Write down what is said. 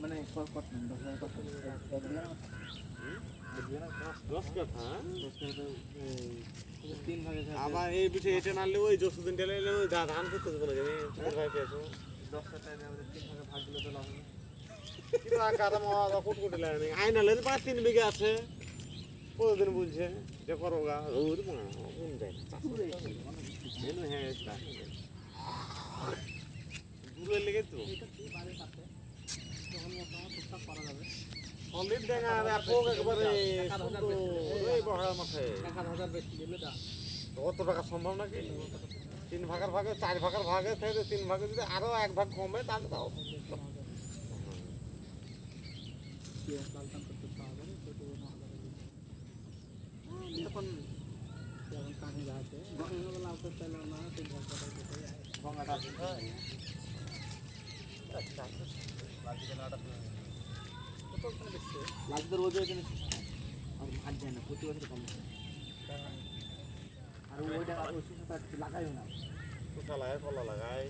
মানে কত 10,000 কত এক বিঘা না 10 কাঠা 3 ভাগে আবার এই পিছে এটা নালে ওই যতদিন টেলে ওই ধান করতে দেবো না আমি ভাই পেয়েছো 10 কাঠা আমাদের 3 ভাগে ভাগ দিলে তো লাভ হবে কিন্তু আকাটা মা কোট কোট লাগে আই নালে 5-3 বিঘা আছে কতদিন বলছে যে করো গা ওর মা কোন যায় মেনু হ্যাঁ এটা দূরে লেগে তো এটা কি বাড়ির পাশে তখন মোটামুটি টুকটাক করা যাবে সলিড দেখা রাখো একবারে ওই বড় মাঠে 1000 বেশি দিলে দা কত টাকা সম্ভব নাকি 3 ভাগের ভাগে 4 ভাগের ভাগে থেকে 3 ভাগে যদি আরো 1 ভাগ কমে তাহলে দাও লালটান করতে পাওয়া যাবে তো 9,000 এখন যেমন কানে যাচ্ছে গঙ্গা লাভ করতে চাইলে না তো গঙ্গাটা কোথায় যায় গঙ্গাটা আচ্ছা লালটা নাটা কত ওখানে দেখছে লালটা রোজ এখানে আর ভাত যায় না প্রতি বছর কম আর ওইটা ওই সুসাটা লাগাইও না শসা লাগায় কলা লাগায়